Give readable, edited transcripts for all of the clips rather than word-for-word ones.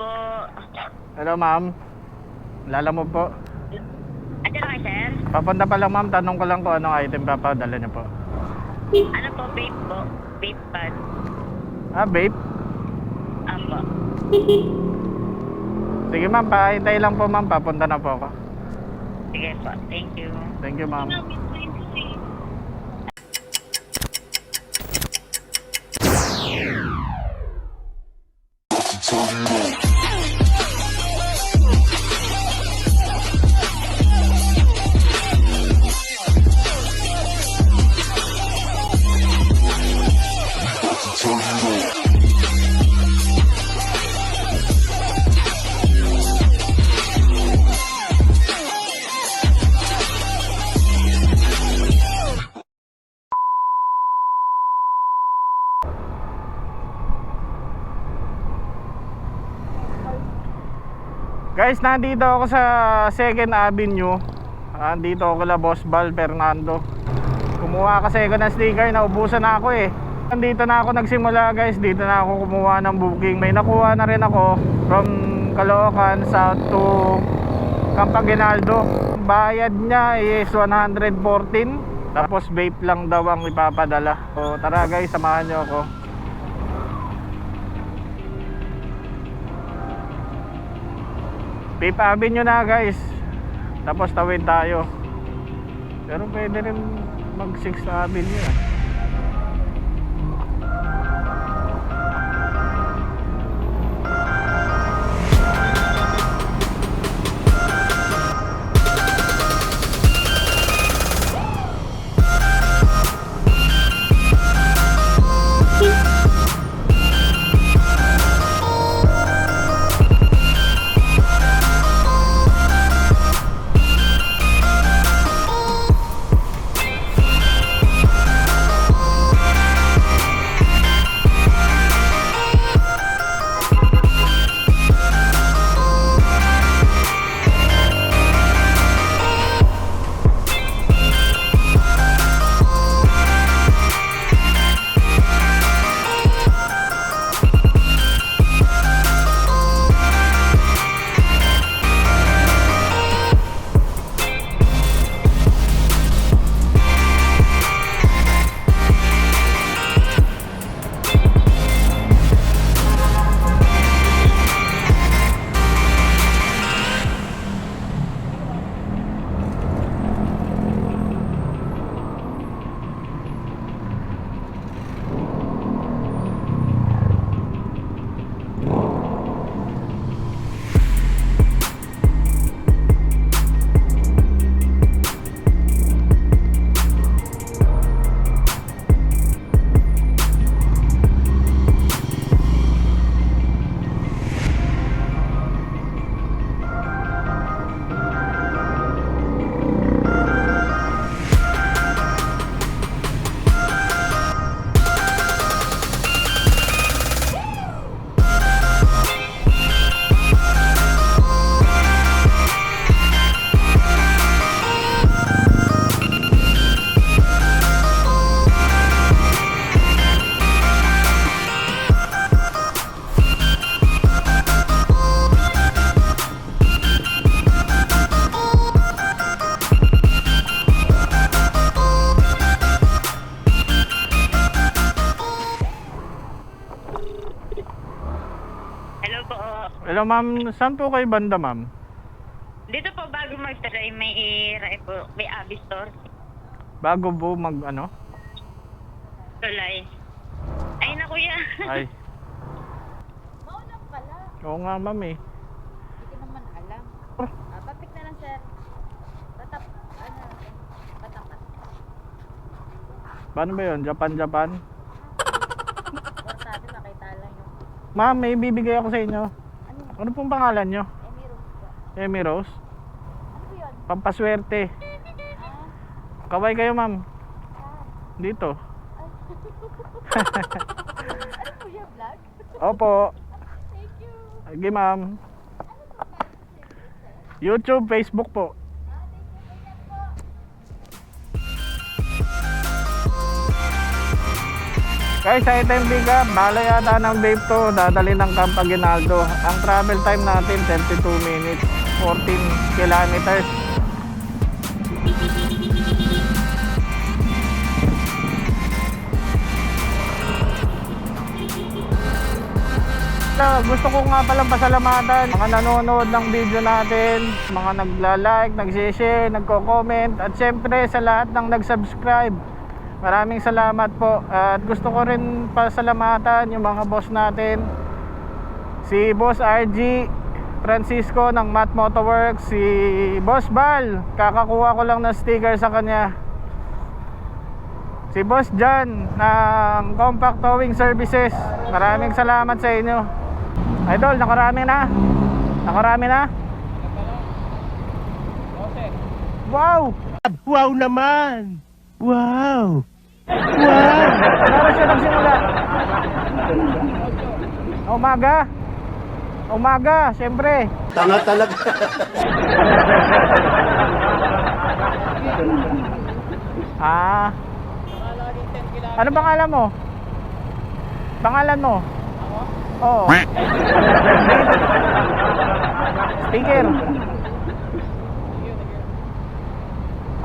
po. Hello ma'am. Lala mo po. Andiyan na kayo, sir? Papunta pa lang ma'am, tanong ko lang kung anong item papadala niyo po. Ano po, vape po? Vape pad. Ah, vape? Apo. Sige ma'am, pahintay lang po ma'am, papunta na po ako. Sige po, thank you. Thank you ma'am. Guys, nandito ako sa 2nd Avenue. Nandito ako kala Boss Val Fernando. Kumuha kasi ako ng sticker, naubusan na ako eh. Nandito na ako nagsimula guys, dito na ako kumuha ng booking. May nakuha na rin ako from Caloocan South to Camp Aguinaldo. Bayad niya is 114. Tapos vape lang daw ang ipapadala. So tara guys, samahan nyo ako. Vape Avenue na guys. Tapos tawid tayo. Pero pwede rin mag 6th Avenue eh. Hello po. Hello ma'am, saan po kayo banda ma'am? Dito po, bago mag-try, may Abby store. Bago po mag ano? Tulay. Ay na kuya. Ay, Mauna pala. oo nga ma'am eh. Hindi ko naman alam. Papik na lang, sir. Patapat. Paano ba yun? Japan? Portado, nakita lang yung... Ma'am, may bibigay ako sa inyo. Ano? Ano pong pangalan nyo? Emmy Rose po. Emmy Rose? Ano po yun? Pampaswerte. Ah, Kaway kayo ma'am. saan? Dito. Ano po yung vlog? Opo. Thank you. Sige ma'am. YouTube, Facebook po. Thank you. Ganyan po. Guys, sa item pick up, bala yata ng vape to, dadali ng Camp Aguinaldo. Ang travel time natin, 32 minutes, 14 kilometers. Gusto ko nga palang pasalamatan mga nanonood ng video natin, mga nagla-like, nag-share, nagko-comment, at syempre sa lahat ng nag-subscribe. Maraming salamat po. At gusto ko rin pasalamatan yung mga boss natin, si Boss RG Francisco ng Matt Motoworks, si Boss Bal, kakakuha ko lang ng sticker sa kanya, si Boss John ng Compact Towing Services. Maraming salamat sa inyo. Idol, nakarami na? Nakarami na? Wow! Wow naman! Wow! Ano siya nagsimula? Umaga? Umaga, syempre. Tanga talaga. Ah. Ano pangalan mo? Pangalan mo? Oo. Sticker.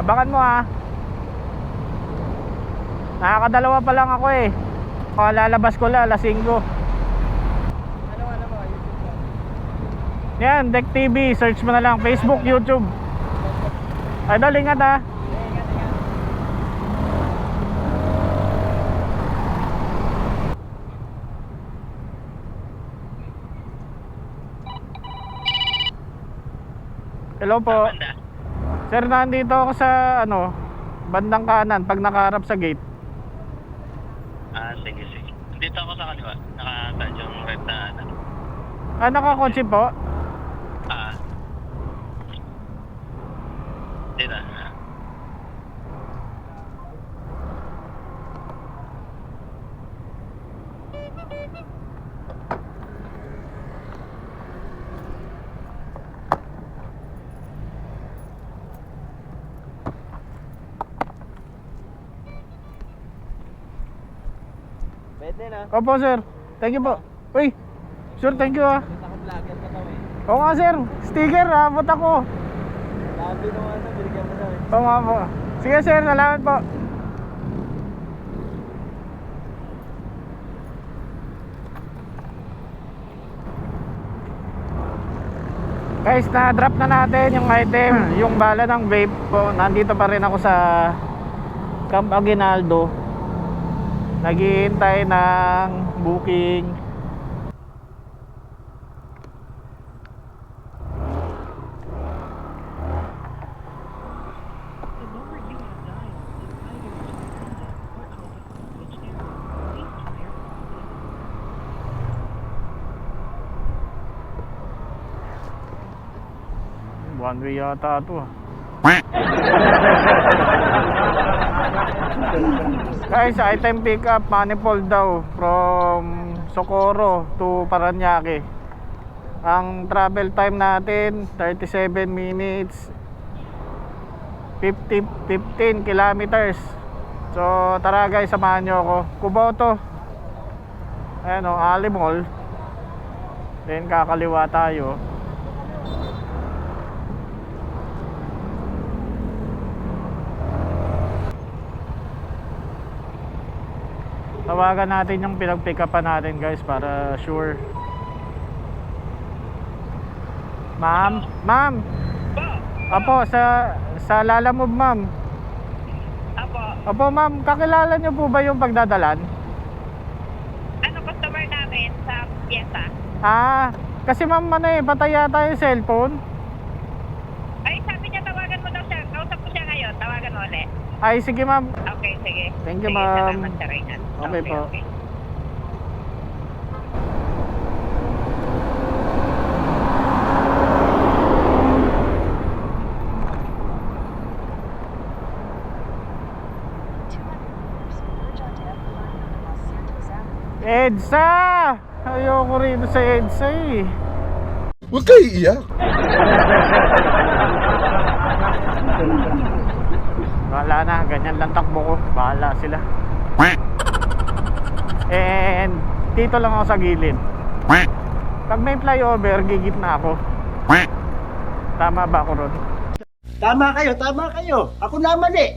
Abangan mo ha. Nakakadalawa pa lang ako eh. Lalabas ko lang, alas 5. Ano mo? YouTube. Yan, Deck TV. Search mo na lang. Facebook, YouTube. Idol, ingat ha. Hello po. Sir, nandito ako sa bandang kanan pag nakaharap sa gate. Sige. Dito ako sa kaliwa. Nakatad yung red na ano. Nakakotse po? Dito. Pwede na. Opo sir. Thank you po. Uy, sir, thank you ha. Naka-vlogger ka daw eh. Oo nga sir. Sticker, abot ako. Sabi nung binigyan mo daw eh. Oo nga po. Sige sir, salamat po. Guys, na-drop na natin yung item, yung bala ng vape po. Nandito pa rin ako sa Camp Aguinaldo. Naghihintay ng booking. One way yata ito ah. Guys, item pick up manifold daw from Socorro to Paranaque. Ang travel time natin 37 minutes, 15 kilometers. So tara guys, samahan nyo ako. Kuboto. Ayan o, Alimol. Then kakaliwa tayo. Tawagan natin yung pinag-pick upan natin guys para sure. Ma'am, ma'am. Apo, sa Lalamove ma'am. Apo ma'am, kakilala nyo po ba yung pagdadalan? Ano customer namin sa Piesa? Kasi ma'am patay yata yung cellphone. Ay, sabi niya tawagan mo daw siya. Kausap ko siya ngayon. Tawagan mo ulit. Ay, sige ma'am. Okay, sige. Thank you, Sige, ma'am. salamat sa Reynan. Okay po. EDSA! Ayoko rito sa EDSA eh. Huwag kayo iiyak. Wala na, ganyan lang takbo ko. Bahala sila. And dito lang ako sa gilid. Pag may flyover, gigitna ako. Tama ba ako ron? Tama kayo, tama kayo. Ako naman eh.